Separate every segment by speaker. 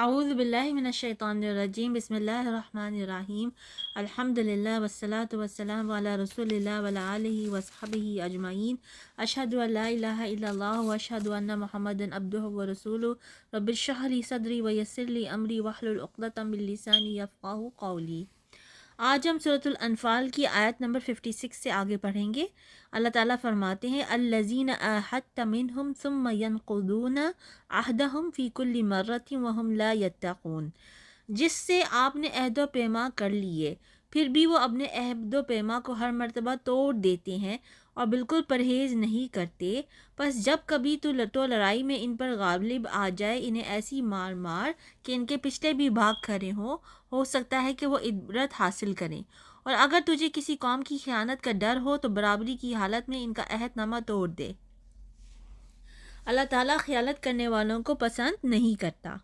Speaker 1: اعوذ باللہ من الشیطان الرجیم بسم اللہ الرحمن الرحیم الحمدللہ والصلاة والسلام علی رسول اللہ وعلی آلہ وصحبہ اجمعین اشہد ان لا الہ الا اللہ واشہد ان محمدا عبدہ ورسولہ رب اشرح لی صدری ویسر لی امری واحلل عقدۃ من لسانی یفقہوا قولی۔ آج ہم سورۃ الانفال کی آیت نمبر 56 سے آگے پڑھیں گے۔ اللہ تعالیٰ فرماتے ہیں الذین عاہدت منہم ثم ینقضون عہدہم فی کل مرۃ وہم لا یتقون، جس سے آپ نے عہد و پیما کر لیے پھر بھی وہ اپنے عہد و پیما کو ہر مرتبہ توڑ دیتے ہیں اور بالکل پرہیز نہیں کرتے۔ پس جب کبھی تو لڑائی میں ان پر غالب آ جائے انہیں ایسی مار مار کہ ان کے پچھلے بھی بھاگ کھڑے ہو سکتا ہے کہ وہ عبرت حاصل کریں، اور اگر تجھے کسی قوم کی خیانت کا ڈر ہو تو برابری کی حالت میں ان کا عہد نامہ توڑ دے۔ اللہ تعالیٰ خیانت کرنے والوں کو پسند نہیں کرتا۔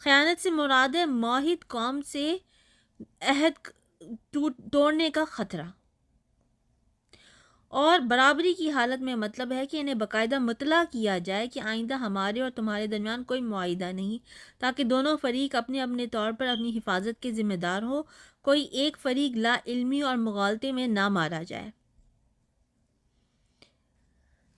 Speaker 1: خیانت سے مراد ہے معاہد قوم سے عہد توڑنے کا خطرہ، اور برابری کی حالت میں مطلب ہے کہ انہیں باقاعدہ مطلع کیا جائے کہ آئندہ ہمارے اور تمہارے درمیان کوئی معاہدہ نہیں، تاکہ دونوں فریق اپنے اپنے طور پر اپنی حفاظت کے ذمہ دار ہو، کوئی ایک فریق لا علمی اور مغالطے میں نہ مارا جائے۔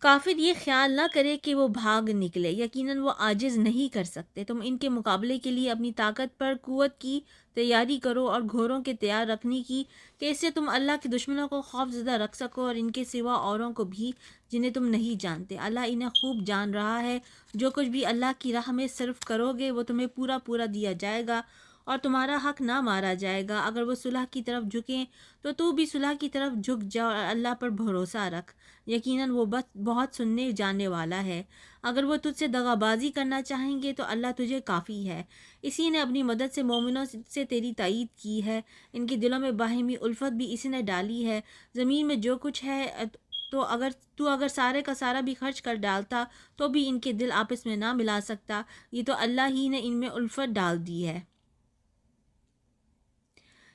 Speaker 1: کافر یہ خیال نہ کرے کہ وہ بھاگ نکلے، یقیناً وہ عاجز نہیں کر سکتے۔ تم ان کے مقابلے کے لیے اپنی طاقت پر قوت کی تیاری کرو اور گھوڑوں کے تیار رکھنے کی، کہ اس سے تم اللہ کے دشمنوں کو خوف زدہ رکھ سکو اور ان کے سوا اوروں کو بھی جنہیں تم نہیں جانتے۔ اللہ انہیں خوب جان رہا ہے، جو کچھ بھی اللہ کی راہ میں صرف کرو گے وہ تمہیں پورا پورا دیا جائے گا اور تمہارا حق نہ مارا جائے گا۔ اگر وہ صلح کی طرف جھکیں تو بھی صلح کی طرف جھک جا اور اللہ پر بھروسہ رکھ، یقیناً وہ بہت سننے جاننے والا ہے۔ اگر وہ تجھ سے دغا بازی کرنا چاہیں گے تو اللہ تجھے کافی ہے، اسی نے اپنی مدد سے مومنوں سے تیری تائید کی ہے، ان کے دلوں میں باہمی الفت بھی اسی نے ڈالی ہے۔ زمین میں جو کچھ ہے تو اگر سارے کا سارا بھی خرچ کر ڈالتا تو بھی ان کے دل آپس میں نہ ملا سکتا، یہ تو اللہ ہی نے ان میں الفت ڈال دی ہے۔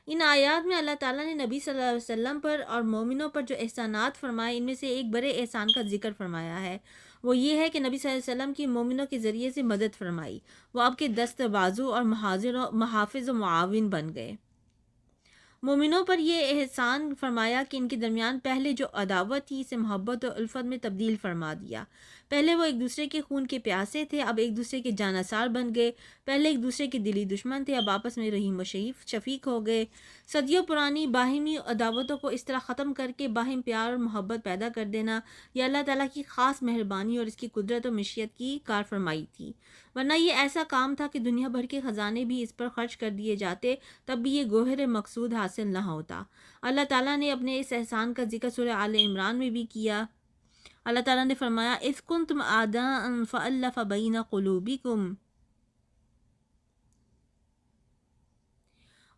Speaker 1: ان آیات میں اللہ تعالیٰ نے نبی صلی اللہ علیہ وسلم پر اور مومنوں پر جو احسانات فرمائے ان میں سے ایک بڑے احسان کا ذکر فرمایا ہے، وہ یہ ہے کہ نبی صلی اللہ علیہ وسلم کی مومنوں کے ذریعے سے مدد فرمائی، وہ آپ کے دست بازو اور محافظ و معاون بن گئے۔ مومنوں پر یہ احسان فرمایا کہ ان کے درمیان پہلے جو عداوت تھی اسے محبت و الفت میں تبدیل فرما دیا۔ پہلے وہ ایک دوسرے کے خون کے پیاسے تھے، اب ایک دوسرے کے جانثار بن گئے۔ پہلے ایک دوسرے کے دلی دشمن تھے، اب آپس میں رحیم و شفیق ہو گئے۔ صدیوں پرانی باہمی عداوتوں کو اس طرح ختم کر کے باہم پیار اور محبت پیدا کر دینا، یہ اللہ تعالیٰ کی خاص مہربانی اور اس کی قدرت و مشیت کی کار فرمائی تھی، ورنہ یہ ایسا کام تھا کہ دنیا بھر کے خزانے بھی اس پر خرچ کر دیے جاتے تب بھی یہ گوہر مقصود حاصل نہ ہوتا۔ اللہ تعالیٰ نے اپنے اس احسان کا ذکر سورہ آل عمران میں بھی کیا۔ اللہ تعالیٰ نے فرمایا اذ کنتم اعداء فألف بین قلوبکم،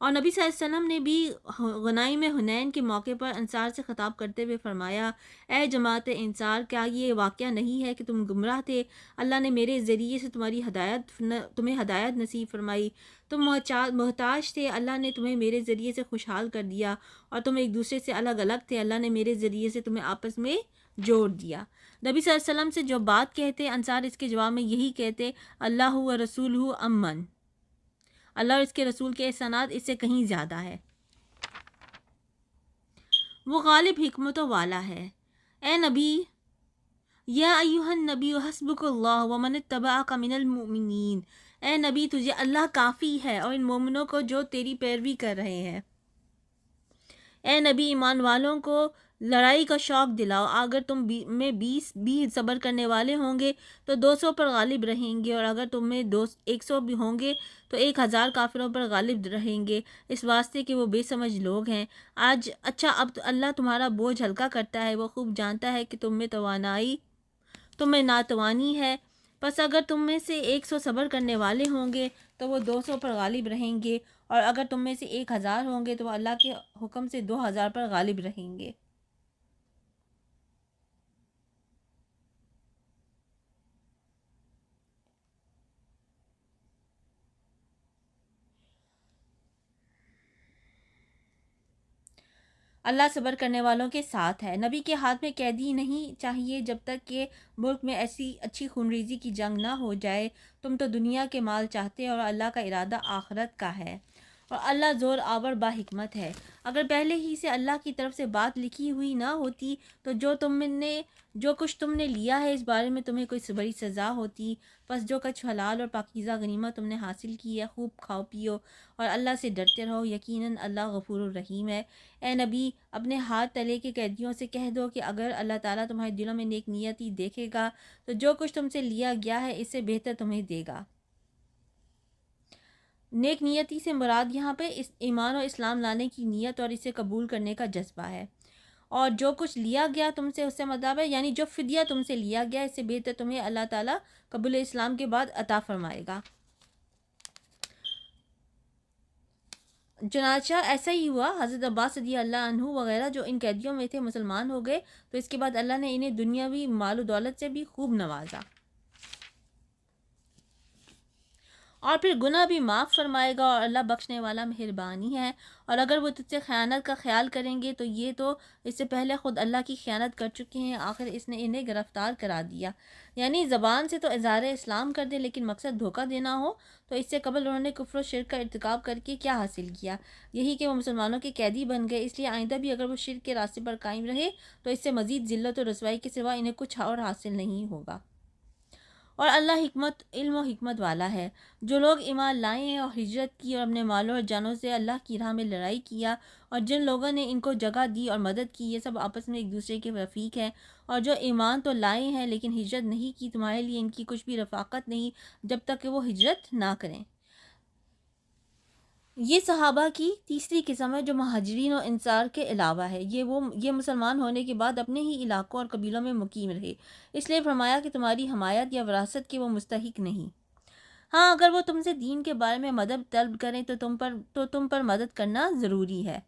Speaker 1: اور نبی صلی اللہ علیہ وسلم نے بھی غنائم حنین کے موقع پر انصار سے خطاب کرتے ہوئے فرمایا اے جماعت انصار، کیا یہ واقعہ نہیں ہے کہ تم گمراہ تھے، اللہ نے میرے ذریعے سے تمہیں ہدایت نصیب فرمائی، تم محتاج تھے، اللہ نے تمہیں میرے ذریعے سے خوشحال کر دیا، اور تم ایک دوسرے سے الگ الگ تھے، اللہ نے میرے ذریعے سے تمہیں آپس میں جوڑ دیا۔ نبی صلی اللہ علیہ وسلم سے جو بات کہتے انصار اس کے جواب میں یہی کہتے اللہ و رسولہ امن، اللہ اور اس کے رسول کے احسانات اس سے کہیں زیادہ ہے، وہ غالب حکمتوں والا ہے۔ اے نبی، یا ایہا النبی حسبک اللہ ومن اتبعک من المؤمنین، اے نبی تجھے اللہ کافی ہے اور ان مومنوں کو جو تیری پیروی کر رہے ہیں۔ اے نبی ایمان والوں کو لڑائی کا شوق دلاؤ، اگر تم میں 20 بھی صبر کرنے والے ہوں گے تو 200 پر غالب رہیں گے، اور اگر تم میں 100 بھی ہوں گے تو 1000 کافروں پر غالب رہیں گے، اس واسطے کہ وہ بے سمجھ لوگ ہیں۔ اچھا اب تو اللہ تمہارا بوجھ ہلکا کرتا ہے، وہ خوب جانتا ہے کہ تم میں ناتوانی ہے، پس اگر تم میں سے 100 صبر کرنے والے ہوں گے تو وہ 200 پر غالب رہیں گے، اور اگر تم میں سے 1000 ہوں گے تو وہ اللہ کے حکم سے 2000 پر غالب رہیں گے۔ اللہ صبر کرنے والوں کے ساتھ ہے۔ نبی کے ہاتھ میں قیدی نہیں چاہیے جب تک کہ ملک میں ایسی اچھی خونریزی کی جنگ نہ ہو جائے۔ تم تو دنیا کے مال چاہتے اور اللہ کا ارادہ آخرت کا ہے، اور اللہ زور آور با حکمت ہے۔ اگر پہلے ہی سے اللہ کی طرف سے بات لکھی ہوئی نہ ہوتی تو جو کچھ تم نے لیا ہے اس بارے میں تمہیں کوئی بڑی سزا ہوتی۔ بس جو کچھ حلال اور پاکیزہ غنیمت تم نے حاصل کی ہے خوب کھاؤ پیو اور اللہ سے ڈرتے رہو، یقیناً اللہ غفور الرحیم ہے۔ اے نبی، اپنے ہاتھ تلے کے قیدیوں سے کہہ دو کہ اگر اللہ تعالیٰ تمہارے دلوں میں نیک نیتی دیکھے گا تو جو کچھ تم سے لیا گیا ہے اس سے بہتر تمہیں دے گا۔ نیک نیتی سے مراد یہاں پہ ایمان اور اسلام لانے کی نیت اور اسے قبول کرنے کا جذبہ ہے، اور جو کچھ لیا گیا تم سے اس سے مطلب ہے یعنی جو فدیہ تم سے لیا گیا اس سے بہتر تمہیں اللہ تعالیٰ قبول اسلام کے بعد عطا فرمائے گا۔ چنانچہ ایسا ہی ہوا، حضرت عباس رضی اللہ عنہ وغیرہ جو ان قیدیوں میں تھے مسلمان ہو گئے، تو اس کے بعد اللہ نے انہیں دنیاوی مال و دولت سے بھی خوب نوازا، اور پھر گناہ بھی معاف فرمائے گا، اور اللہ بخشنے والا مہربانی ہے۔ اور اگر وہ تجھ سے خیانت کا خیال کریں گے تو یہ تو اس سے پہلے خود اللہ کی خیانت کر چکے ہیں، آخر اس نے انہیں گرفتار کرا دیا۔ یعنی زبان سے تو اظہار اسلام کر دے لیکن مقصد دھوکہ دینا ہو، تو اس سے قبل انہوں نے کفر و شرک کا ارتکاب کر کے کیا حاصل کیا؟ یہی کہ وہ مسلمانوں کے قیدی بن گئے۔ اس لیے آئندہ بھی اگر وہ شرک کے راستے پر قائم رہے تو اس سے مزید ذلت و رسوائی کے سوا انہیں کچھ اور حاصل نہیں ہوگا۔ اور اللہ علم و حکمت والا ہے۔ جو لوگ ایمان لائے ہیں اور ہجرت کی اور اپنے مالوں اور جانوں سے اللہ کی راہ میں لڑائی کیا، اور جن لوگوں نے ان کو جگہ دی اور مدد کی، یہ سب آپس میں ایک دوسرے کے رفیق ہیں۔ اور جو ایمان تو لائے ہیں لیکن ہجرت نہیں کی، تمہارے لیے ان کی کچھ بھی رفاقت نہیں جب تک کہ وہ ہجرت نہ کریں۔ یہ صحابہ کی تیسری قسم ہے جو مہاجرین و انصار کے علاوہ ہے۔ یہ مسلمان ہونے کے بعد اپنے ہی علاقوں اور قبیلوں میں مقیم رہے، اس لیے فرمایا کہ تمہاری حمایت یا وراثت کے وہ مستحق نہیں۔ ہاں، اگر وہ تم سے دین کے بارے میں مدد طلب کریں تو تم پر مدد کرنا ضروری ہے۔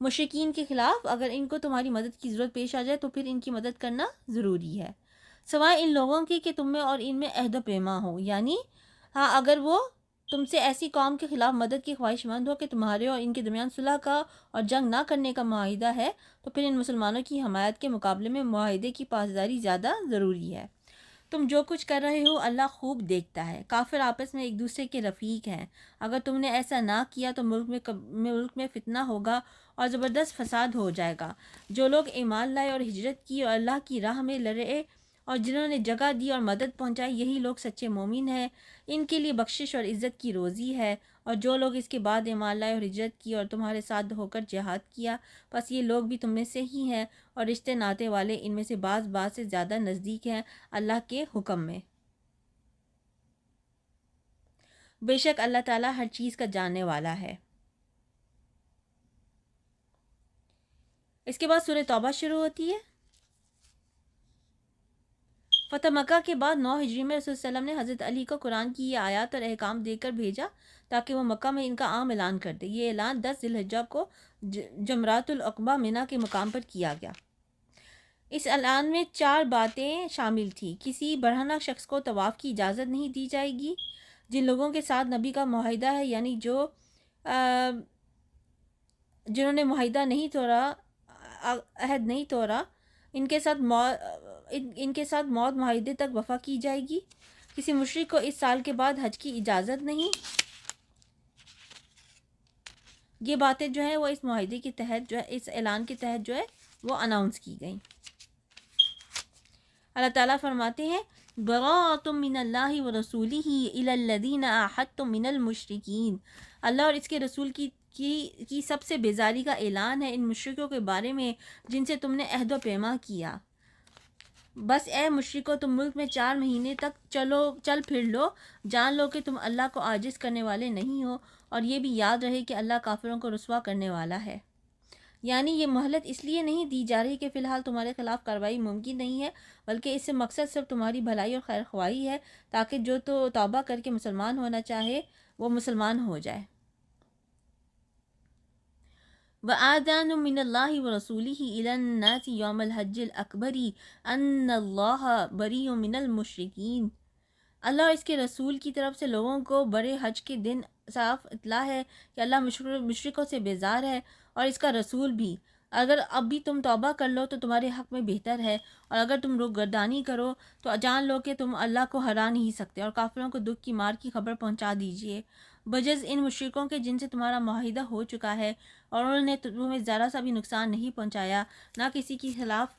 Speaker 1: مشرکین کے خلاف اگر ان کو تمہاری مدد کی ضرورت پیش آ جائے تو پھر ان کی مدد کرنا ضروری ہے، سوائے ان لوگوں کی کہ تم میں اور ان میں عہد و پیما ہو۔ یعنی ہاں، اگر وہ تم سے ایسی قوم کے خلاف مدد کی خواہش مند ہو کہ تمہارے اور ان کے درمیان صلح کا اور جنگ نہ کرنے کا معاہدہ ہے، تو پھر ان مسلمانوں کی حمایت کے مقابلے میں معاہدے کی پاسداری زیادہ ضروری ہے۔ تم جو کچھ کر رہے ہو اللہ خوب دیکھتا ہے۔ کافر آپس میں ایک دوسرے کے رفیق ہیں، اگر تم نے ایسا نہ کیا تو ملک میں فتنہ ہوگا اور زبردست فساد ہو جائے گا۔ جو لوگ ایمان لائے اور ہجرت کی اور اللہ کی راہ میں لڑے اور جنہوں نے جگہ دی اور مدد پہنچائی، یہی لوگ سچے مومن ہیں، ان کے لیے بخشش اور عزت کی روزی ہے۔ اور جو لوگ اس کے بعد ایمان لائے اور ہجرت کی اور تمہارے ساتھ ہو کر جہاد کیا، بس یہ لوگ بھی تم میں سے ہی ہیں، اور رشتے ناتے والے ان میں سے بعض سے زیادہ نزدیک ہیں اللہ کے حکم میں۔ بے شک اللہ تعالیٰ ہر چیز کا جاننے والا ہے۔ اس کے بعد سورہ توبہ شروع ہوتی ہے۔ فتح مکہ کے بعد 9 ہجری میں رسول صلی اللہ علیہ وسلم نے حضرت علی کو قرآن کی یہ آیات اور احکام دے کر بھیجا تاکہ وہ مکہ میں ان کا عام اعلان کر دے۔ یہ اعلان 10 ذی الحجہ کو جمرات العقبہ منی کے مقام پر کیا گیا۔ اس اعلان میں 4 باتیں شامل تھیں۔ کسی برہنہ شخص کو طواف کی اجازت نہیں دی جائے گی۔ جن لوگوں کے ساتھ نبی کا معاہدہ ہے، یعنی جنہوں نے معاہدہ نہیں توڑا، عہد نہیں توڑا، ان کے ساتھ موت معاہدے تک وفا کی جائے گی۔ کسی مشرک کو اس سال کے بعد حج کی اجازت نہیں۔ یہ باتیں جو ہیں وہ اس معاہدے کے تحت جو ہے، اس اعلان کے تحت جو ہے وہ اناؤنس کی گئیں۔ اللہ تعالیٰ فرماتے ہیں براءۃ من اللہ ورسولہ الی الذین عاہدتم من المشرکین۔ اللہ اور اس کے رسول کی سب سے بیزاری کا اعلان ہے ان مشرکوں کے بارے میں جن سے تم نے عہد و پیما کیا۔ بس اے مشرکو، تم ملک میں 4 مہینے تک چل پھر لو، جان لو کہ تم اللہ کو عاجز کرنے والے نہیں ہو، اور یہ بھی یاد رہے کہ اللہ کافروں کو رسوا کرنے والا ہے۔ یعنی یہ مہلت اس لیے نہیں دی جا رہی کہ فی الحال تمہارے خلاف کارروائی ممکن نہیں ہے، بلکہ اس سے مقصد صرف تمہاری بھلائی اور خیر خواہی ہے، تاکہ جو تو توبہ کر کے مسلمان ہونا چاہے وہ مسلمان ہو جائے۔ وَآذَانٌ مِّنَ اللَّهِ وَرَسُولِهِ إِلَى النَّاسِ يَوْمَ الْحَجِّ الْأَكْبَرِ أَنَّ اللَّهَ بَرِيءٌ مِّنَ الْمُشْرِكِينَ۔ اللہ اور اس کے رسول کی طرف سے لوگوں کو بڑے حج کے دن صاف اطلاع ہے کہ اللہ مشرکوں سے بیزار ہے اور اس کا رسول بھی۔ اگر اب بھی تم توبہ کر لو تو تمہارے حق میں بہتر ہے، اور اگر تم روگردانی کرو تو جان لو کہ تم اللہ کو ہرا نہیں سکتے، اور کافروں کو دکھ کی مار کی خبر پہنچا دیجیے، بجز ان مشرکوں کے جن سے تمہارا معاہدہ ہو چکا ہے، اور انہوں نے تمہیں ذرا سا بھی نقصان نہیں پہنچایا، نہ کسی کی خلاف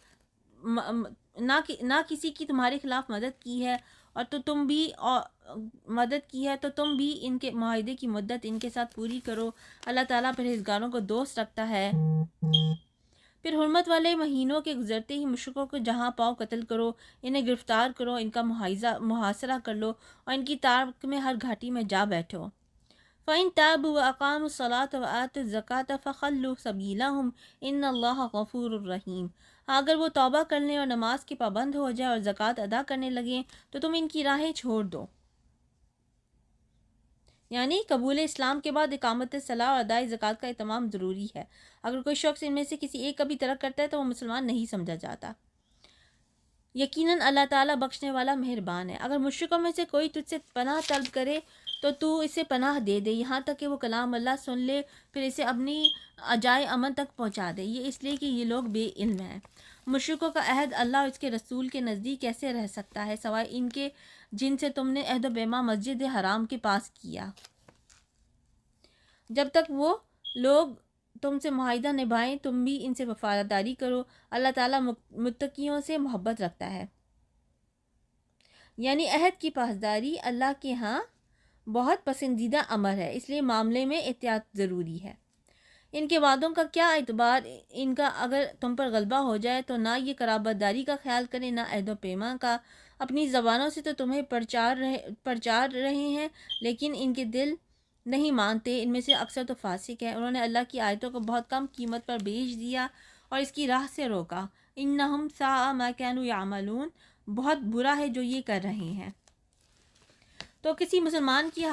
Speaker 1: نہ کسی کی تمہارے خلاف مدد کی ہے، اور تو تم بھی مدد کی ہے تو تم بھی ان کے معاہدے کی مدت ان کے ساتھ پوری کرو۔ اللہ تعالیٰ پرہیزگاروں کو دوست رکھتا ہے۔ پھر حرمت والے مہینوں کے گزرتے ہی مشرکوں کو جہاں پاؤ قتل کرو، انہیں گرفتار کرو، ان کا محاصرہ کر لو، اور ان کی تارک میں ہر گھاٹی میں جا بیٹھو۔ فَإِن تَابُوا وَأَقَامُوا الصَّلَاةَ وَآتَوُا الزَّكَاةَ فَخَلُّوا سَبِيلَهُمْ إِنَّ اللَّهَ غَفُورٌ رَحِيمٌ۔ اگر وہ توبہ کر لیں اور نماز کے پابند ہو جائے اور زکوٰۃ ادا کرنے لگیں تو تم ان کی راہیں چھوڑ دو۔ یعنی قبول اسلام کے بعد اقامت صلاح اور ادائے زکوٰۃ کا اہتمام ضروری ہے۔ اگر کوئی شخص ان میں سے کسی ایک کا بھی ترک کرتا ہے تو وہ مسلمان نہیں سمجھا جاتا۔ یقیناً اللہ تعالیٰ بخشنے والا مہربان ہے۔ اگر مشرکوں میں سے کوئی تجھ سے پناہ طلب کرے تو اسے پناہ دے دے، یہاں تک کہ وہ کلام اللہ سن لے، پھر اسے اپنی جائے امن تک پہنچا دے، یہ اس لیے کہ یہ لوگ بے علم ہیں۔ مشرکوں کا عہد اللہ اور اس کے رسول کے نزدیک کیسے رہ سکتا ہے سوائے ان کے جن سے تم نے عہد و پیما مسجد حرام کے پاس کیا، جب تک وہ لوگ تم سے معاہدہ نبھائیں تم بھی ان سے وفاداری کرو، اللہ تعالیٰ متقیوں سے محبت رکھتا ہے۔ یعنی عہد کی پاسداری اللہ کے ہاں بہت پسندیدہ امر ہے، اس لیے معاملے میں احتیاط ضروری ہے۔ ان کے وعدوں کا کیا اعتبار ان کا اگر تم پر غلبہ ہو جائے تو نہ یہ قرابت داری کا خیال کریں نہ عہد و پیما کا، اپنی زبانوں سے تو تمہیں پرچار رہے ہیں لیکن ان کے دل نہیں مانتے، ان میں سے اکثر تو فاسق ہیں۔ انہوں نے اللہ کی آیتوں کو بہت کم قیمت پر بیچ دیا اور اس کی راہ سے روکا۔ انہم ساء ما کانوا یعملون، بہت برا ہے جو یہ کر رہے ہیں۔ تو کسی مسلمان کے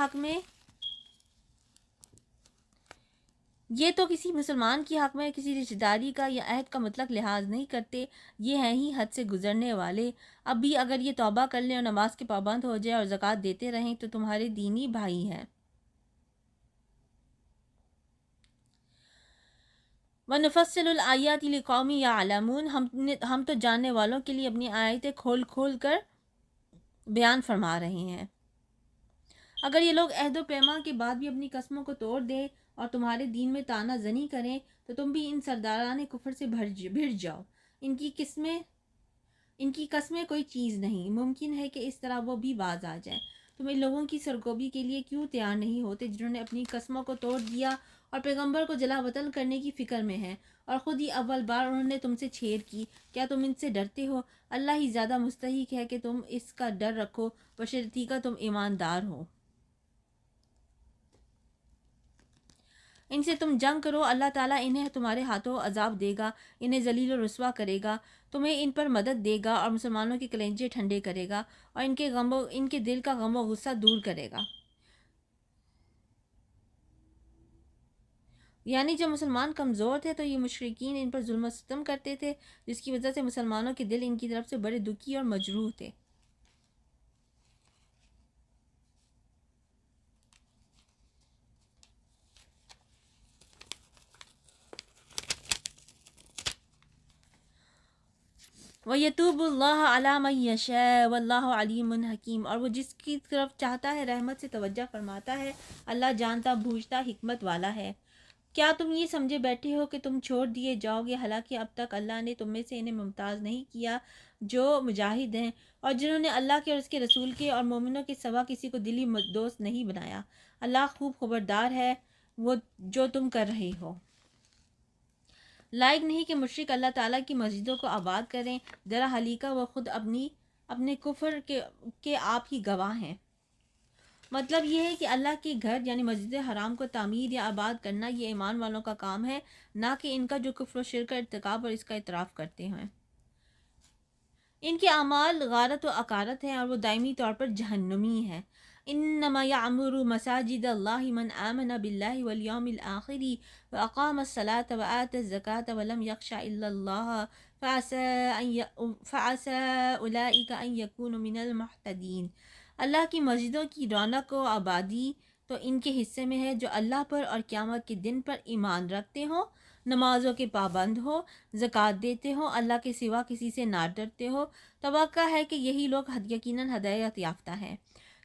Speaker 1: حق میں کسی رشتہ داری کا یا عہد کا مطلق لحاظ نہیں کرتے، یہ ہیں ہی حد سے گزرنے والے۔ اب بھی اگر یہ توبہ کر لیں اور نماز کے پابند ہو جائے اور زکوٰۃ دیتے رہیں تو تمہارے دینی بھائی ہیں۔ وَنُفَصِّلُ الْآيَاتِ لِقَوْمٍ يَعْلَمُونَ، ہم تو جاننے والوں کے لیے اپنی آیتیں کھول کھول کر بیان فرما رہے ہیں۔ اگر یہ لوگ عہد و پیما کے بعد بھی اپنی قسموں کو توڑ دیں اور تمہارے دین میں طعنہ زنی کریں تو تم بھی ان سرداران کفر سے بھڑ جاؤ۔ ان کی قسمیں کوئی چیز نہیں، ممکن ہے کہ اس طرح وہ بھی باز آ جائیں۔ تم ان لوگوں کی سرکوبی کے لیے کیوں تیار نہیں ہوتے جنہوں نے اپنی قسموں کو توڑ دیا اور پیغمبر کو جلا وطن کرنے کی فکر میں ہیں، اور خود ہی اول بار انہوں نے تم سے چھیر کی؟ کیا تم ان سے ڈرتے ہو؟ اللہ ہی زیادہ مستحق ہے کہ تم اس کا ڈر رکھو، بشرطیکہ تم ایماندار ہو۔ ان سے تم جنگ کرو، اللہ تعالیٰ انہیں تمہارے ہاتھوں عذاب دے گا، انہیں ذلیل و رسوا کرے گا، تمہیں ان پر مدد دے گا اور مسلمانوں کے کلیجے ٹھنڈے کرے گا اور ان کے دل کا غم و غصہ دور کرے گا۔ یعنی جب مسلمان کمزور تھے تو یہ مشرکین ان پر ظلم و ستم کرتے تھے، جس کی وجہ سے مسلمانوں کے دل ان کی طرف سے بڑے دکھی اور مجروح تھے۔ وَيَتُوبُ اللَّهُ عَلَى مَن يَشَاءُ وَاللَّهُ عَلِيمٌ حَكِيمٌ، اور وہ جس کی طرف چاہتا ہے رحمت سے توجہ فرماتا ہے، اللہ جانتا بوجھتا حکمت والا ہے۔ کیا تم یہ سمجھے بیٹھے ہو کہ تم چھوڑ دیے جاؤ گے، حالانکہ اب تک اللہ نے تم میں سے انہیں ممتاز نہیں کیا جو مجاہد ہیں اور جنہوں نے اللہ کے اور اس کے رسول کے اور مومنوں کے سوا کسی کو دلی دوست نہیں بنایا۔ اللہ خوب خبردار ہے وہ جو تم کر رہے ہو۔ لائق نہیں کہ مشرک اللہ تعالیٰ کی مسجدوں کو آباد کریں، ذرا حلیقہ وہ خود اپنے کفر کے آپ ہی گواہ ہیں۔ مطلب یہ ہے کہ اللہ کے گھر یعنی مسجد حرام کو تعمیر یا آباد کرنا یہ ایمان والوں کا کام ہے، نہ کہ ان کا جو کفر و شرک کا ارتکاب اور اس کا اعتراف کرتے ہیں۔ ان کے اعمال غارت و اکارت ہیں اور وہ دائمی طور پر جہنمی ہیں۔ انما یعمر مساجد اللہ من آمن باللہ والیوم الآخر واقام الصلاة وآت الزکاة ولم یخش الا اللہ فعسى اولئک ان یکونوا من المہتدین۔ اللہ کی مسجدوں کی رونق و آبادی تو ان کے حصے میں ہے جو اللہ پر اور قیامت کے دن پر ایمان رکھتے ہوں، نمازوں کے پابند ہو، زکوٰۃ دیتے ہو، اللہ کے سوا کسی سے نہ ڈرتے ہو، توقع ہے کہ یہی لوگ یقیناً ہدایت یافتہ ہیں۔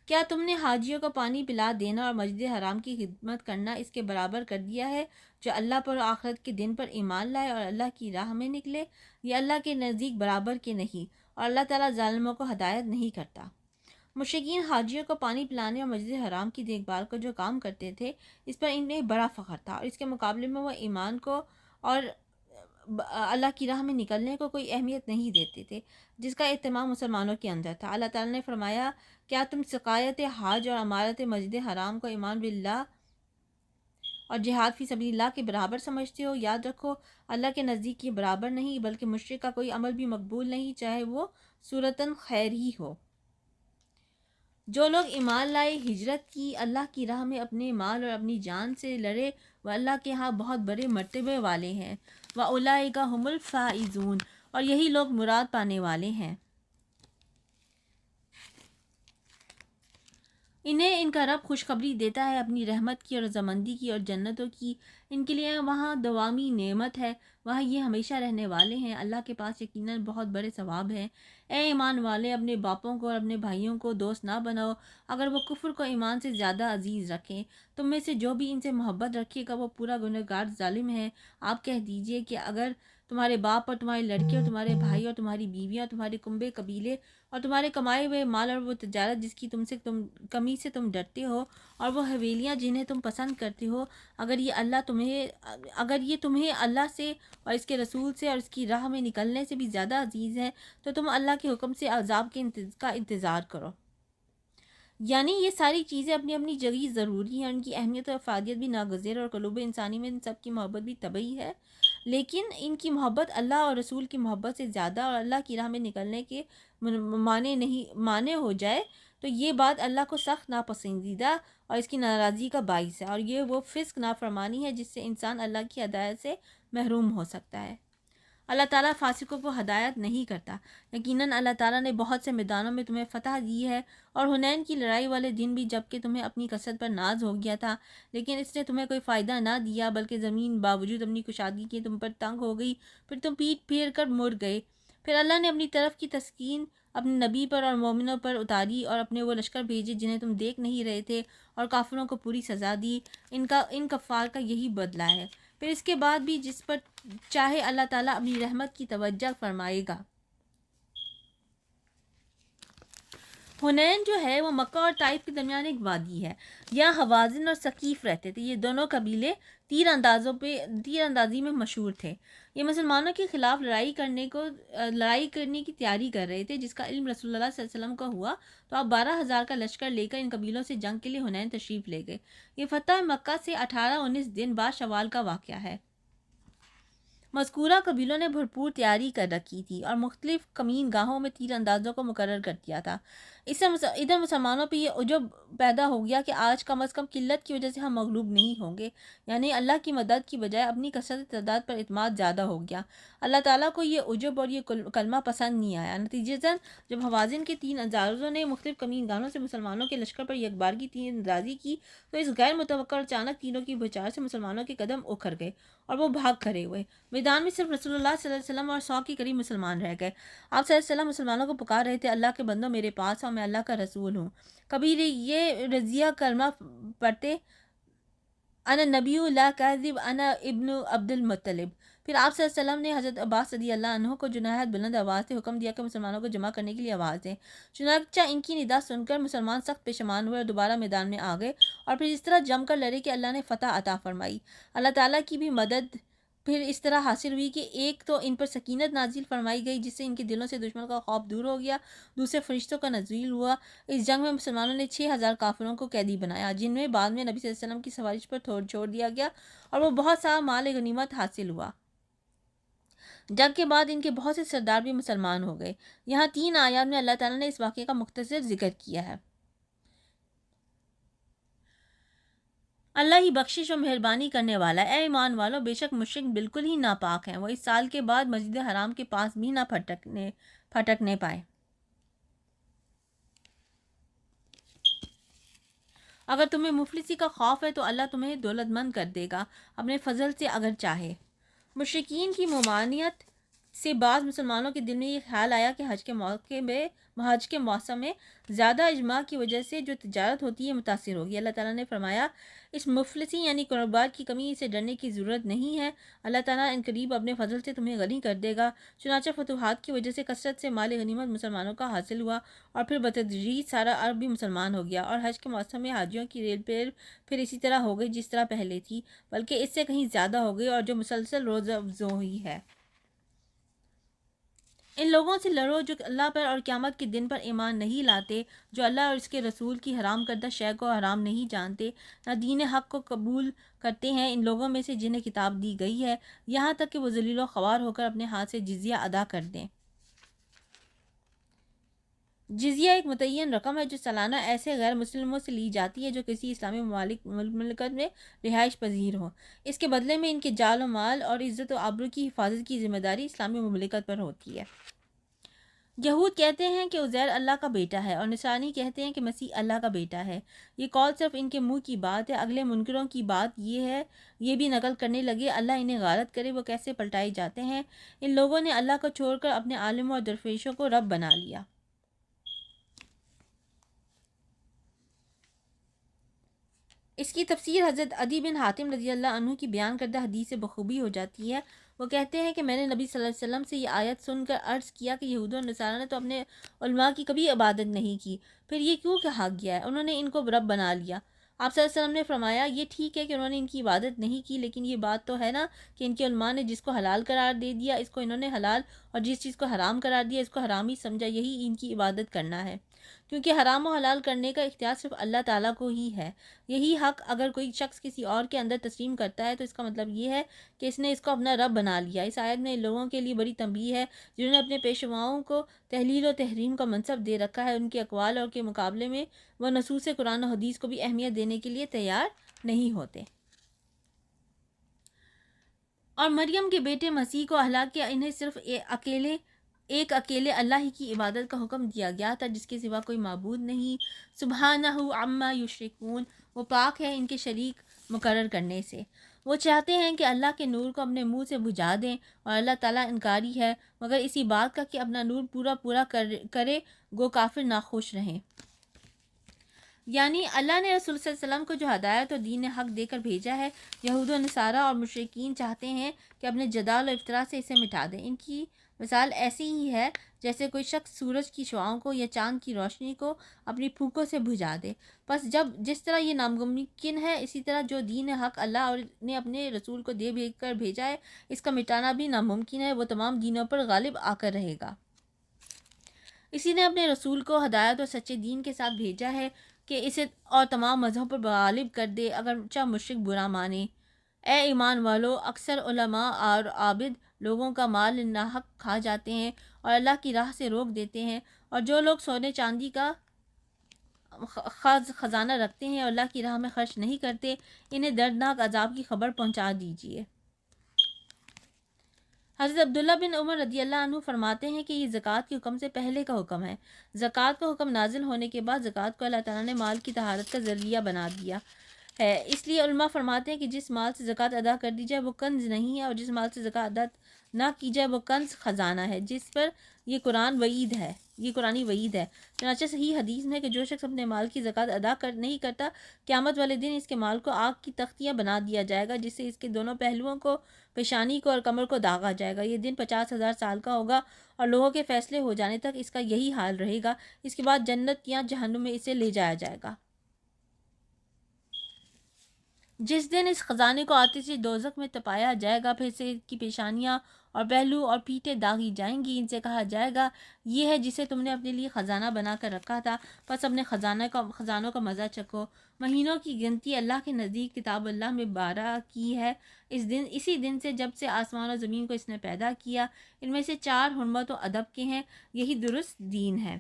Speaker 1: کیا تم نے حاجیوں کو پانی پلا دینا اور مسجد حرام کی خدمت کرنا اس کے برابر کر دیا ہے جو اللہ پر اور آخرت کے دن پر ایمان لائے اور اللہ کی راہ میں نکلے؟ یہ اللہ کے نزدیک برابر کے نہیں، اور اللہ تعالیٰ ظالموں کو ہدایت نہیں کرتا۔ مشرکین حاجیوں کو پانی پلانے اور مسجد حرام کی دیکھ بھال کا جو کام کرتے تھے اس پر انہیں بڑا فخر تھا، اور اس کے مقابلے میں وہ ایمان کو اور اللہ کی راہ میں نکلنے کو کوئی اہمیت نہیں دیتے تھے جس کا اہتمام مسلمانوں کے اندر تھا۔ اللہ تعالیٰ نے فرمایا، کیا تم سقایت حاج اور عمارت مسجد حرام کو ایمان باللہ اور جہاد فی سبیل اللہ کے برابر سمجھتے ہو؟ یاد رکھو، اللہ کے نزدیک یہ برابر نہیں، بلکہ مشرک کا کوئی عمل بھی مقبول نہیں، چاہے وہ صورتاً خیر ہی ہو۔ جو لوگ ایمان لائے، ہجرت کی، اللہ کی راہ میں اپنے مال اور اپنی جان سے لڑے، وہ اللہ کے ہاں بہت بڑے مرتبے والے ہیں۔ وَأُولَٰئِکَ هُمُ الْفَائِزُونَ، اور یہی لوگ مراد پانے والے ہیں۔ انہیں ان کا رب خوشخبری دیتا ہے اپنی رحمت کی اور رضامندی کی اور جنتوں کی، ان کے لیے وہاں دوامی نعمت ہے، وہاں یہ ہمیشہ رہنے والے ہیں، اللہ کے پاس یقیناً بہت بڑے ثواب ہیں۔ اے ایمان والے، اپنے باپوں کو اور اپنے بھائیوں کو دوست نہ بناؤ اگر وہ کفر کو ایمان سے زیادہ عزیز رکھیں۔ تم میں سے جو بھی ان سے محبت رکھے گا وہ پورا گنہگار ظالم ہے۔ آپ کہہ دیجئے کہ اگر تمہارے باپ اور تمہارے لڑکے اور تمہارے بھائی اور تمہاری بیویاں اور تمہارے کنبے قبیلے اور تمہارے کمائے ہوئے مال اور وہ تجارت جس کی کمی سے تم ڈرتے ہو اور وہ حویلیاں جنہیں تم پسند کرتے ہو، اگر یہ تمہیں اللہ سے اور اس کے رسول سے اور اس کی راہ میں نکلنے سے بھی زیادہ عزیز ہے تو تم اللہ کے حکم سے عذاب کا انتظار کرو۔ یعنی یہ ساری چیزیں اپنی اپنی جگہ ضروری ہیں، ان کی اہمیت اور افادیت بھی ناگزیر، اور قلوب انسانی میں ان سب کی محبت بھی طبعی ہے، لیکن ان کی محبت اللہ اور رسول کی محبت سے زیادہ اور اللہ کی راہ میں نکلنے کے معنی ہو جائے تو یہ بات اللہ کو سخت ناپسندیدہ اور اس کی ناراضی کا باعث ہے، اور یہ وہ فسق نافرمانی ہے جس سے انسان اللہ کی ہدایت سے محروم ہو سکتا ہے۔ اللہ تعالیٰ فاسقوں کو ہدایت نہیں کرتا۔ یقیناً اللہ تعالیٰ نے بہت سے میدانوں میں تمہیں فتح دی ہے، اور حنین کی لڑائی والے دن بھی جب کہ تمہیں اپنی کثرت پر ناز ہو گیا تھا لیکن اس نے تمہیں کوئی فائدہ نہ دیا، بلکہ زمین باوجود اپنی کشادگی کے تم پر تنگ ہو گئی، پھر تم پیٹ پھیر کر مڑ گئے۔ پھر اللہ نے اپنی طرف کی تسکین اپنے نبی پر اور مومنوں پر اتاری اور اپنے وہ لشکر بھیجے جنہیں تم دیکھ نہیں رہے تھے، اور کافروں کو پوری سزا دی۔ ان کفار کا یہی بدلہ ہے۔ پھر اس کے بعد بھی جس پر چاہے اللہ تعالیٰ اپنی رحمت کی توجہ فرمائے گا۔ حنین جو ہے وہ مکہ اور طائف کے درمیان ایک وادی ہے، یہاں حوازن اور ثقیف رہتے تھے۔ یہ دونوں قبیلے تیر اندازی میں مشہور تھے۔ یہ مسلمانوں کے خلاف لڑائی کرنے کی تیاری کر رہے تھے، جس کا علم رسول اللہ صلی اللہ علیہ وسلم کو ہوا تو آپ 12,000 کا لشکر لے کر ان قبیلوں سے جنگ کے لیے حنین تشریف لے گئے۔ یہ فتح مکہ سے 18-19 دن بعد شوال کا واقعہ ہے۔ مذکورہ قبیلوں نے بھرپور تیاری کر رکھی تھی اور مختلف کمین گاہوں میں تیر اندازوں کو مقرر کر دیا تھا۔ اس سے ادھر مسلمانوں پہ یہ عجب پیدا ہو گیا کہ آج کم از کم قلت کی وجہ سے ہم مغلوب نہیں ہوں گے، یعنی اللہ کی مدد کی بجائے اپنی کثرت تعداد پر اعتماد زیادہ ہو گیا۔ اللہ تعالیٰ کو یہ عجب اور یہ کلمہ پسند نہیں آیا۔ نتیجتاً جب حوازن کے تین اندازوں نے مختلف کمین گاہوں سے مسلمانوں کے لشکر پر یکبارگی تیر اندازی کی تو اس غیر متوقع اور اچانک تیروں کی بچار سے مسلمانوں کے قدم اکھڑ گئے اور وہ بھاگ کھڑے ہوئے۔ میدان میں صرف رسول اللہ صلی اللہ علیہ وسلم اور 100 کے قریب مسلمان رہ گئے۔ آپ صلی اللہ علیہ وسلم مسلمانوں کو پکار رہے تھے، اللہ کے بندوں میرے پاس اور میں اللہ کا رسول ہوں۔ کبھی یہ رضیہ کلمہ پڑھتے، انا نبی لا کاذب انا ابن عبد المطلب۔ پھر آپ صلی اللہ علیہ وسلم نے حضرت عباس رضی اللہ عنہ کو جو نہایت بلند آواز سے حکم دیا کہ مسلمانوں کو جمع کرنے کے لیے آواز دیں۔ چنانچہ ان کی ندا سن کر مسلمان سخت پشیمان ہوئے اور دوبارہ میدان میں آ گئے اور پھر اس طرح جم کر لڑے کہ اللہ نے فتح عطا فرمائی۔ اللہ تعالیٰ کی بھی مدد پھر اس طرح حاصل ہوئی کہ ایک تو ان پر سکینت نازل فرمائی گئی جس سے ان کے دلوں سے دشمن کا خوف دور ہو گیا، دوسرے فرشتوں کا نزول ہوا۔ اس جنگ میں مسلمانوں نے 6,000 کافروں کو قیدی بنایا، جن میں بعد میں نبی صلی اللہ علیہ وسلم کی سفارش پر چھوڑ دیا گیا اور وہ بہت سا مال غنیمت حاصل ہوا۔ جنگ کے بعد ان کے بہت سے سردار بھی مسلمان ہو گئے۔ یہاں 3 آیات میں اللہ تعالیٰ نے اس واقعے کا مختصر ذکر کیا ہے۔ اللہ ہی بخشش و مہربانی کرنے والا ہے۔ اے ایمان والو، بے شک مشرک بالکل ہی ناپاک ہیں، وہ اس سال کے بعد مسجد حرام کے پاس بھی نہ پھٹکنے پائے۔ اگر تمہیں مفلسی کا خوف ہے تو اللہ تمہیں دولت مند کر دے گا اپنے فضل سے اگر چاہے، مشرکین کی ممانعت سے بعض مسلمانوں کے دل میں یہ خیال آیا کہ حج کے موسم میں زیادہ اجماع کی وجہ سے جو تجارت ہوتی ہے متاثر ہوگی۔ اللہ تعالیٰ نے فرمایا اس مفلسی یعنی کاروبار کی کمی سے ڈرنے کی ضرورت نہیں ہے، اللہ تعالیٰ ان قریب اپنے فضل سے تمہیں غنی کر دے گا۔ چنانچہ فتوحات کی وجہ سے کثرت سے مال غنیمت مسلمانوں کا حاصل ہوا اور پھر بتدریج سارا عرب بھی مسلمان ہو گیا، اور حج کے موسم میں حاجیوں کی ریل پھر اسی طرح ہو گئی جس طرح پہلے تھی، بلکہ اس سے کہیں زیادہ ہو گئی، اور جو مسلسل روز افزوں ہوئی ہے۔ ان لوگوں سے لڑو جو اللہ پر اور قیامت کے دن پر ایمان نہیں لاتے، جو اللہ اور اس کے رسول کی حرام کردہ شے کو حرام نہیں جانتے، نہ دین حق کو قبول کرتے ہیں، ان لوگوں میں سے جنہیں کتاب دی گئی ہے، یہاں تک کہ وہ ذلیل و خوار ہو کر اپنے ہاتھ سے جزیہ ادا کر دیں۔ جزیہ ایک متعین رقم ہے جو سالانہ ایسے غیر مسلموں سے لی جاتی ہے جو کسی اسلامی مملکت میں رہائش پذیر ہوں۔ اس کے بدلے میں ان کے جان و مال اور عزت و آبرو کی حفاظت کی ذمہ داری اسلامی مملکت پر ہوتی ہے۔ یہود کہتے ہیں کہ عزیر اللہ کا بیٹا ہے، اور نصرانی کہتے ہیں کہ مسیح اللہ کا بیٹا ہے۔ یہ قول صرف ان کے منہ کی بات ہے، اگلے منکروں کی بات یہ بھی نقل کرنے لگے، اللہ انہیں غارت کرے وہ کیسے پلٹائے جاتے ہیں۔ ان لوگوں نے اللہ کو چھوڑ کر اپنے عالموں اور درویشوں کو رب بنا لیا۔ اس کی تفسیر حضرت عدی بن حاتم رضی اللہ عنہ کی بیان کردہ حدیث سے بخوبی ہو جاتی ہے۔ وہ کہتے ہیں کہ میں نے نبی صلی اللہ علیہ وسلم سے یہ آیت سن کر عرض کیا کہ یہود و نصارہ نے تو اپنے علماء کی کبھی عبادت نہیں کی، پھر یہ کیوں کہا گیا ہے انہوں نے ان کو رب بنا لیا؟ آپ صلی اللہ علیہ وسلم نے فرمایا یہ ٹھیک ہے کہ انہوں نے ان کی عبادت نہیں کی، لیکن یہ بات تو ہے نا کہ ان کے علماء نے جس کو حلال قرار دے دیا اس کو انہوں نے حلال، اور جس چیز کو حرام قرار دیا اس کو حرام ہی سمجھا، یہی ان کی عبادت کرنا ہے، کیونکہ حرام و حلال کرنے کا اختیار صرف اللہ تعالیٰ کو ہی ہے۔ یہی حق اگر کوئی شخص کسی اور کے اندر تسلیم کرتا ہے تو اس کا مطلب یہ ہے کہ اس نے اس کو اپنا رب بنا لیا۔ اس آیت میں ان لوگوں کے لیے بڑی تنبیہ ہے جنہوں نے اپنے پیشواؤں کو تحلیل و تحریم کا منصب دے رکھا ہے، ان کے اقوال اور کے مقابلے میں وہ نصوص قرآن و حدیث کو بھی اہمیت دینے کے لیے تیار نہیں ہوتے۔ اور مریم کے بیٹے مسیح کو ہلاک کیا، انہیں صرف ایک اکیلے اللہ ہی کی عبادت کا حکم دیا گیا تھا جس کے سوا کوئی معبود نہیں، سبحانہ عما یشرکون، وہ پاک ہے ان کے شریک مقرر کرنے سے۔ وہ چاہتے ہیں کہ اللہ کے نور کو اپنے منہ سے بجھا دیں، اور اللہ تعالیٰ انکاری ہے مگر اسی بات کا کہ اپنا نور پورا کرے گو کافر ناخوش رہیں۔ یعنی اللہ نے رسول صلی اللہ علیہ وسلم کو جو ہدایت اور دین حق دے کر بھیجا ہے، یہود و نصارہ اور مشرکین چاہتے ہیں کہ اپنے جدال و افتراء سے اسے مٹا دیں۔ ان کی مثال ایسی ہی ہے جیسے کوئی شخص سورج کی شعاؤں کو یا چاند کی روشنی کو اپنی پھونکوں سے بجھا دے۔ بس جس طرح یہ ناممکن ہے، اسی طرح جو دین حق اللہ نے اپنے رسول کو دے کر بھیجا ہے اس کا مٹانا بھی ناممکن ہے، وہ تمام دینوں پر غالب آ کر رہے گا۔ اسی نے اپنے رسول کو ہدایت اور سچے دین کے ساتھ بھیجا ہے کہ اسے اور تمام مذہب پر غالب کر دے، اگرچہ مشرک برا مانے۔ اے ایمان والو، اکثر علماء اور عابد لوگوں کا مال ناحق کھا جاتے ہیں اور اللہ کی راہ سے روک دیتے ہیں، اور جو لوگ سونے چاندی کا خزانہ رکھتے ہیں اور اللہ کی راہ میں خرچ نہیں کرتے، انہیں دردناک عذاب کی خبر پہنچا دیجیے۔ حضرت عبداللہ بن عمر رضی اللہ عنہ فرماتے ہیں کہ یہ زکوٰۃ کے حکم سے پہلے کا حکم ہے۔ زکوٰۃ کا حکم نازل ہونے کے بعد زکوٰۃ کو اللہ تعالیٰ نے مال کی طہارت کا ذریعہ بنا دیا ہے، اس لیے علماء فرماتے ہیں کہ جس مال سے زکوٰۃ ادا کر دی جائے وہ کنز نہیں ہے، اور جس مال سے زکوٰۃ ادا نہ کی جائے وہ کنز خزانہ ہے، جس پر یہ قرآنی وعید ہے۔ چنانچہ صحیح حدیث میں کہ جو شخص اپنے مال کی زکوٰۃ ادا نہیں کرتا، قیامت والے دن اس کے مال کو آگ کی تختیاں بنا دیا جائے گا جس سے اس کے دونوں پہلوؤں کو، پیشانی کو اور کمر کو داغا جائے گا۔ یہ دن 50,000 سال کا ہوگا اور لوگوں کے فیصلے ہو جانے تک اس کا یہی حال رہے گا، اس کے بعد جنت یا جہنم میں اسے لے جایا جائے گا۔ جس دن اس خزانے کو آتش دوزخ میں تپایا جائے گا، پھر سے اس کی پیشانیاں اور پہلو اور پیٹھیں داغی جائیں گی، ان سے کہا جائے گا یہ ہے جسے تم نے اپنے لیے خزانہ بنا کر رکھا تھا، پس اپنے خزانوں کا مزہ چکھو۔ مہینوں کی گنتی اللہ کے نزدیک کتاب اللہ میں 12 کی ہے، اسی دن سے جب سے آسمان و زمین کو اس نے پیدا کیا، ان میں سے 4 حرمت و ادب کے ہیں، یہی درست دین ہے۔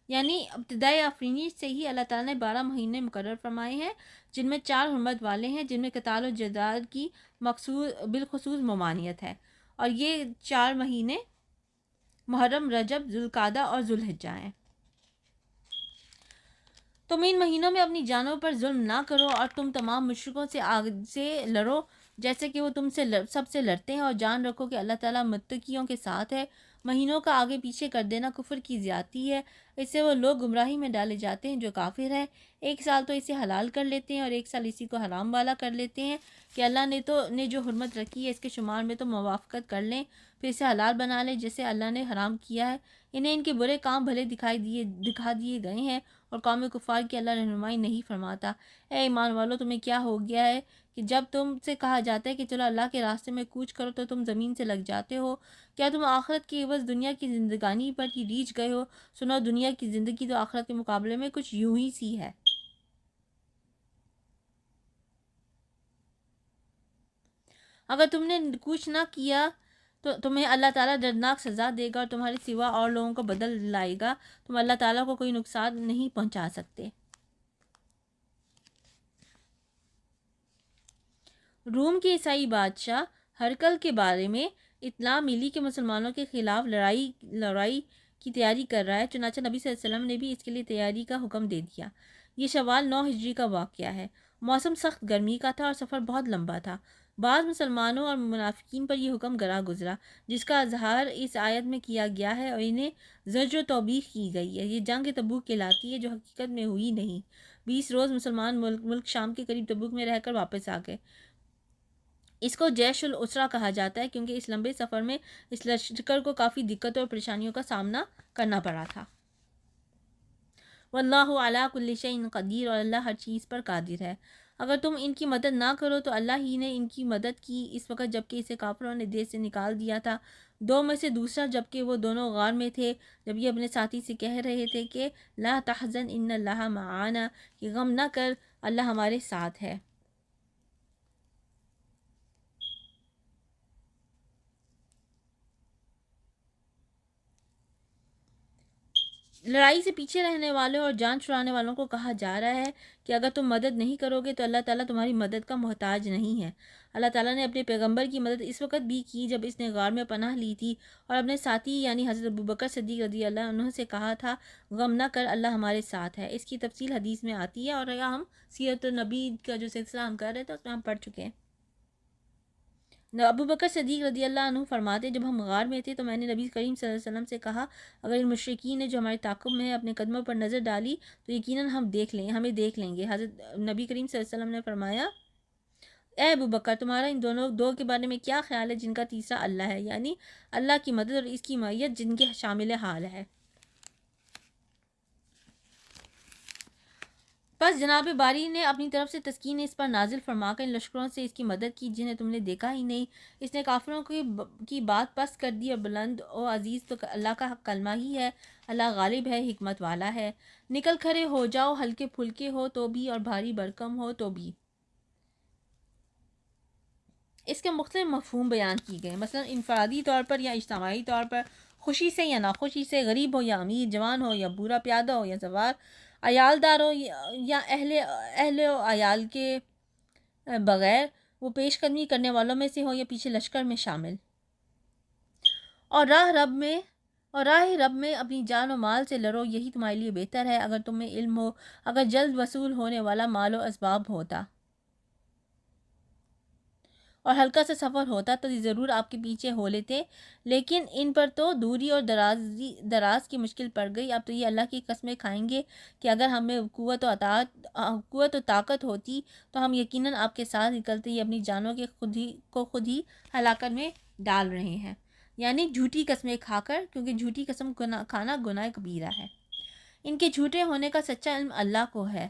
Speaker 1: یعنی ابتدائی آفرینش سے ہی اللہ تعالیٰ نے 12 مہینے مقرر فرمائے ہیں جن میں 4 حرمت والے ہیں، جن میں قتال و جدال کی بالخصوص ممانعت ہے، اور یہ 4 مہینے محرم، رجب، ذوالقعدہ اور ذوالحجہ ہیں۔ تم ان مہینوں میں اپنی جانوں پر ظلم نہ کرو، اور تم تمام مشرکوں سے لڑو جیسے کہ وہ تم سے سب سے لڑتے ہیں، اور جان رکھو کہ اللہ تعالیٰ متقیوں کے ساتھ ہے۔ مہینوں کا آگے پیچھے کر دینا کفر کی زیادتی ہے، اس سے وہ لوگ گمراہی میں ڈالے جاتے ہیں جو کافر ہیں۔ ایک سال تو اسے حلال کر لیتے ہیں اور ایک سال اسی کو حرام والا کر لیتے ہیں کہ اللہ نے جو حرمت رکھی ہے اس کے شمار میں تو موافقت کر لیں، پھر اسے حلال بنا لیں جسے اللہ نے حرام کیا ہے۔ انہیں ان کے برے کام بھلے دکھا دیے گئے ہیں، اور قوم کفار کی اللہ رہنمائی نہیں فرماتا۔ اے ایمان والو، تمہیں کیا ہو گیا ہے کہ جب تم سے کہا جاتا ہے کہ چلو اللہ کے راستے میں کوچ کرو تو تم زمین سے لگ جاتے ہو؟ کیا تم آخرت کی عوض دنیا کی زندگانی پر ہی ریچھ گئے ہو؟ سنو، دنیا کی زندگی تو آخرت کے مقابلے میں کچھ یوں ہی سی ہے۔ اگر تم نے کچھ نہ کیا تو تمہیں اللہ تعالیٰ دردناک سزا دے گا، اور تمہارے سوا اور لوگوں کو بدل لائے گا۔ تم اللہ تعالیٰ کو کوئی نقصان نہیں پہنچا سکتے۔ روم کے عیسائی بادشاہ ہرقل کے بارے میں اطلاع ملی کہ مسلمانوں کے خلاف لڑائی کی تیاری کر رہا ہے، چنانچہ نبی صلی اللہ علیہ وسلم نے بھی اس کے لیے تیاری کا حکم دے دیا۔ یہ شوال 9 ہجری کا واقعہ ہے۔ موسم سخت گرمی کا تھا اور سفر بہت لمبا تھا۔ بعض مسلمانوں اور منافقین پر یہ حکم گزرا جس کا اظہار اس آیت میں کیا گیا ہے، اور انہیں زجر و توبیخ کی گئی ہے۔ یہ جنگ تبوک کہلاتی ہے جو حقیقت میں ہوئی نہیں۔ 20 روز مسلمان ملک شام کے قریب تبوک میں رہ کر واپس آ گئے۔ اس کو جیش الاسرہ کہا جاتا ہے کیونکہ اس لمبے سفر میں اس لشکر کو کافی دقتوں اور پریشانیوں کا سامنا کرنا پڑا تھا۔ واللہ علی کل شیء قدیر، اور اللہ ہر چیز پر قادر ہے۔ اگر تم ان کی مدد نہ کرو تو اللہ ہی نے ان کی مدد کی اس وقت جبکہ اسے کافروں نے دیش سے نکال دیا تھا۔ دو میں سے دوسرا جبکہ وہ دونوں غار میں تھے، جب یہ اپنے ساتھی سے کہہ رہے تھے کہ لا تحزن ان اللہ معانا، کہ غم نہ کر، اللہ ہمارے ساتھ ہے۔ لڑائی سے پیچھے رہنے والوں اور جان چھڑانے والوں کو کہا جا رہا ہے کہ اگر تم مدد نہیں کرو گے تو اللہ تعالیٰ تمہاری مدد کا محتاج نہیں ہے۔ اللہ تعالیٰ نے اپنے پیغمبر کی مدد اس وقت بھی کی جب اس نے غار میں پناہ لی تھی اور اپنے ساتھی یعنی حضرت ابوبکر صدیق رضی اللہ عنہ سے کہا تھا غم نہ کر، اللہ ہمارے ساتھ ہے۔ اس کی تفصیل حدیث میں آتی ہے، اور یہاں ہم سیرت النبی کا جو سلسلہ ہم کر رہے تھے اس میں ہم پڑھ چکے ہیں۔ ابوبکر صدیق رضی اللہ عنہ فرماتے جب ہم غار میں تھے تو میں نے نبی کریم صلی اللہ علیہ وسلم سے کہا اگر ان مشرکین نے جو ہمارے تعاقب میں اپنے قدموں پر نظر ڈالی تو یقیناً ہمیں دیکھ لیں گے۔ حضرت نبی کریم صلی اللہ علیہ وسلم نے فرمایا اے ابوبکر، تمہارا ان دونوں دو کے بارے میں کیا خیال ہے جن کا تیسرا اللہ ہے، یعنی اللہ کی مدد اور اس کی معیت جن کے شامل حال ہے۔ بس جناب باری نے اپنی طرف سے تسکین اس پر نازل فرما کر ان لشکروں سے اس کی مدد کی جنہیں تم نے دیکھا ہی نہیں۔ اس نے کافروں کی بات پست کر دی اور بلند و عزیز تو اللہ کا کلمہ ہی ہے، اللہ غالب ہے، حکمت والا ہے۔ نکل کھڑے ہو جاؤ، ہلکے پھلکے ہو تو بھی اور بھاری بھرکم ہو تو بھی۔ اس کے مختلف مفہوم بیان کیے گئے، مثلا انفرادی طور پر یا اجتماعی طور پر، خوشی سے یا ناخوشی سے، غریب ہو یا امیر، جوان ہو یا بوڑھا، پیادہ ہو یا سوار، عیالدار ہو یا اہل و عیال کے بغیر، وہ پیش قدمی کرنے والوں میں سے ہو یا پیچھے لشکر میں شامل، اور راہ رب میں اپنی جان و مال سے لڑو، یہی تمہارے لیے بہتر ہے اگر تم میں علم ہو۔ اگر جلد وصول ہونے والا مال و اسباب ہوتا اور ہلکا سا سفر ہوتا تو یہ ضرور آپ کے پیچھے ہو لیتے، لیکن ان پر تو دوری اور دراز کی مشکل پڑ گئی۔ اب تو یہ اللہ کی قسمیں کھائیں گے کہ اگر ہمیں قوت و طاقت ہوتی تو ہم یقیناً آپ کے ساتھ نکلتے، یہ اپنی جانوں کے خود ہی ہلاکت میں ڈال رہے ہیں، یعنی جھوٹی قسمیں کھا کر، کیونکہ جھوٹی قسم کھانا گناہ کبیرہ ہے۔ ان کے جھوٹے ہونے کا سچا علم اللہ کو ہے۔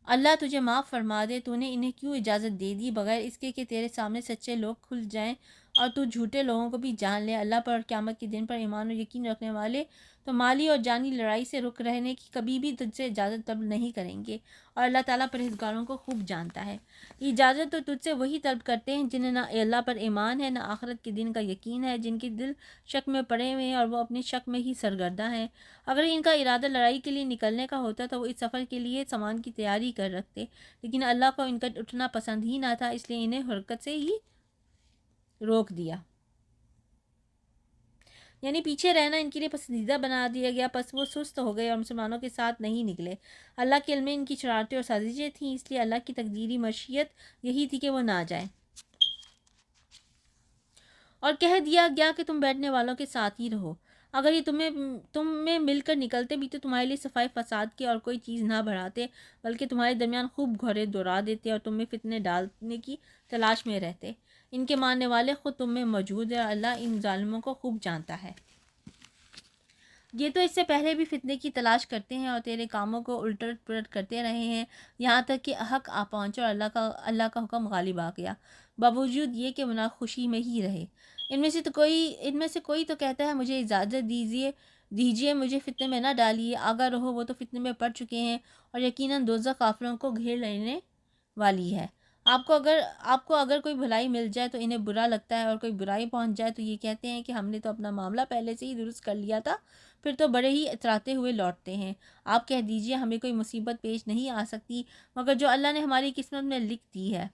Speaker 1: اللہ تجھے معاف فرما دے، تو نے انہیں کیوں اجازت دے دی بغیر اس کے کہ تیرے سامنے سچے لوگ کھل جائیں اور تو جھوٹے لوگوں کو بھی جان لے۔ اللہ پر اور قیامت کے دن پر ایمان و یقین رکھنے والے تو مالی اور جانی لڑائی سے رک رہنے کی کبھی بھی تجھ سے اجازت طلب نہیں کریں گے، اور اللہ تعالیٰ پرہیزگاروں کو خوب جانتا ہے۔ اجازت تو تجھ سے وہی طلب کرتے ہیں جنہیں نہ اللہ پر ایمان ہے، نہ آخرت کے دن کا یقین ہے، جن کے دل شک میں پڑے ہوئے ہیں اور وہ اپنے شک میں ہی سرگرداں ہیں۔ اگر ان کا ارادہ لڑائی کے لیے نکلنے کا ہوتا تو وہ اس سفر کے لیے سامان کی تیاری کر رکھتے، لیکن اللہ کو ان کا اٹھنا پسند ہی نہ تھا، اس لیے انہیں حرکت سے ہی روک دیا، یعنی پیچھے رہنا ان کے لیے پسندیدہ بنا دیا گیا۔ پس وہ سست ہو گئے اور مسلمانوں کے ساتھ نہیں نکلے۔ اللہ کے علم میں ان کی شرارتیں اور سازشیں تھیں، اس لیے اللہ کی تقدیری مشیت یہی تھی کہ وہ نہ جائیں۔ اور کہہ دیا گیا کہ تم بیٹھنے والوں کے ساتھ ہی رہو۔ اگر یہ تم میں مل کر نکلتے بھی تو تمہارے لیے صفائی فساد کی اور کوئی چیز نہ بڑھاتے، بلکہ تمہارے درمیان خوب گھوڑے دوڑا دیتے اور تم میں فتنے ڈالنے کی تلاش میں رہتے۔ ان کے ماننے والے خود تم میں موجود ہیں اور اللہ ان ظالموں کو خوب جانتا ہے۔ یہ تو اس سے پہلے بھی فتنے کی تلاش کرتے ہیں اور تیرے کاموں کو الٹ پلٹ کرتے رہے ہیں، یہاں تک کہ حق آ پہنچا اور اللہ کا حکم غالب آ گیا، باوجود یہ کہ منافق خوشی میں ہی رہے۔ ان میں سے کوئی تو کہتا ہے مجھے اجازت دیجیے، مجھے فتنے میں نہ ڈالیے، آگاہ رہو وہ تو فتنے میں پڑ چکے ہیں اور یقیناً دوزخ کافروں کو گھیر لینے والی ہے۔ آپ کو اگر کوئی بھلائی مل جائے تو انہیں برا لگتا ہے، اور کوئی برائی پہنچ جائے تو یہ کہتے ہیں کہ ہم نے تو اپنا معاملہ پہلے سے ہی درست کر لیا تھا، پھر تو بڑے ہی اتراتے ہوئے لوٹتے ہیں۔ آپ کہہ دیجئے ہمیں کوئی مصیبت پیش نہیں آ سکتی مگر جو اللہ نے ہماری قسمت میں لکھ دی ہے،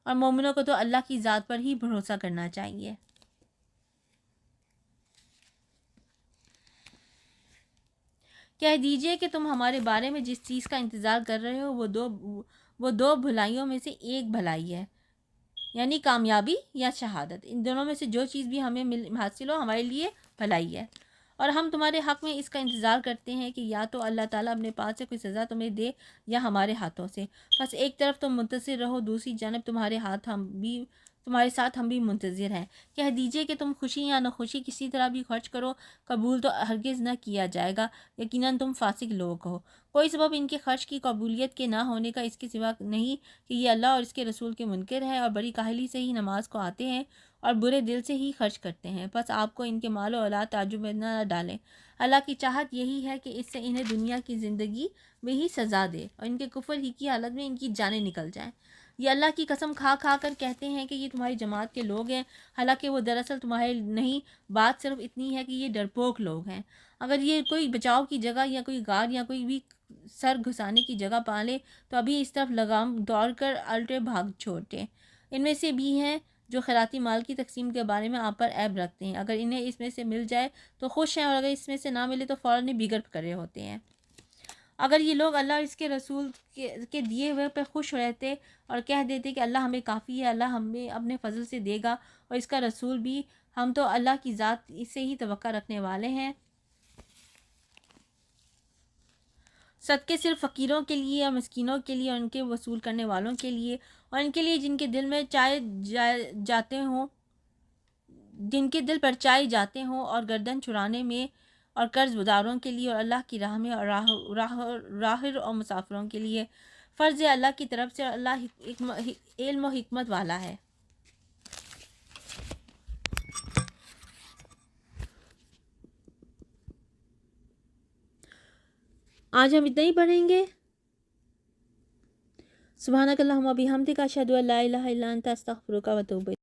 Speaker 1: اور مومنوں کو تو اللہ کی ذات پر ہی بھروسہ کرنا چاہیے۔ کہہ دیجئے کہ تم ہمارے بارے میں جس چیز کا انتظار کر رہے ہو وہ دو بھلائیوں میں سے ایک بھلائی ہے، یعنی کامیابی یا شہادت۔ ان دونوں میں سے جو چیز بھی ہمیں حاصل ہو ہمارے لیے بھلائی ہے، اور ہم تمہارے حق میں اس کا انتظار کرتے ہیں کہ یا تو اللہ تعالیٰ اپنے پاس سے کوئی سزا تمہیں دے یا ہمارے ہاتھوں سے۔ بس ایک طرف تم منتظر رہو، دوسری جانب تمہارے ساتھ ہم بھی منتظر ہیں۔ کہہ دیجئے کہ تم خوشی یا ناخوشی کسی طرح بھی خرچ کرو، قبول تو ہرگز نہ کیا جائے گا، یقیناً تم فاسق لوگ ہو۔ کوئی سبب ان کے خرچ کی قبولیت کے نہ ہونے کا اس کے سوا نہیں کہ یہ اللہ اور اس کے رسول کے منکر ہے، اور بڑی کاہلی سے ہی نماز کو آتے ہیں اور برے دل سے ہی خرچ کرتے ہیں۔ بس آپ کو ان کے مال و اولاد تعجب میں نہ ڈالیں، اللہ کی چاہت یہی ہے کہ اس سے انہیں دنیا کی زندگی میں ہی سزا دے اور ان کے کفر ہی کی حالت میں ان کی جانیں نکل جائیں۔ یہ اللہ کی قسم کھا کھا کر کہتے ہیں کہ یہ تمہاری جماعت کے لوگ ہیں، حالانکہ وہ دراصل تمہارے نہیں، بات صرف اتنی ہے کہ یہ ڈرپوک لوگ ہیں۔ اگر یہ کوئی بچاؤ کی جگہ یا کوئی غار یا کوئی بھی سر گھسانے کی جگہ پا لے تو ابھی اس طرف لگام دوڑ کر الٹے بھاگ چھوڑتے۔ ان میں سے بھی ہیں جو خیراتی مال کی تقسیم کے بارے میں آپ پر عیب رکھتے ہیں، اگر انہیں اس میں سے مل جائے تو خوش ہیں، اور اگر اس میں سے نہ ملے تو فوراً بگڑ کرے ہوتے ہیں۔ اگر یہ لوگ اللہ اور اس کے رسول کے دیے ہوئے پہ خوش رہتے اور کہہ دیتے کہ اللہ ہمیں کافی ہے، اللہ ہمیں اپنے فضل سے دے گا اور اس کا رسول بھی، ہم تو اللہ کی ذات سے ہی توقع رکھنے والے ہیں، صدقے صرف فقیروں کے لیے اور مسکینوں کے لیے اور ان کے وصول کرنے والوں کے لیے، اور ان کے لیے جن کے دل پر چائے جاتے ہوں اور گردن چھڑانے میں، اور قرض داروں کے لیے اور اللہ کی راہ میں، اور راہر اور مسافروں کے لیے۔ فرض ہے اللہ کی طرف سے، اور اللہ علم و حکمت والا ہے۔ آج ہم اتنا ہی پڑھیں گے۔ سبحانک اللہم و بحمدک، اشہد ان لا الہ الا انت، استغفرک و اتوب الیک۔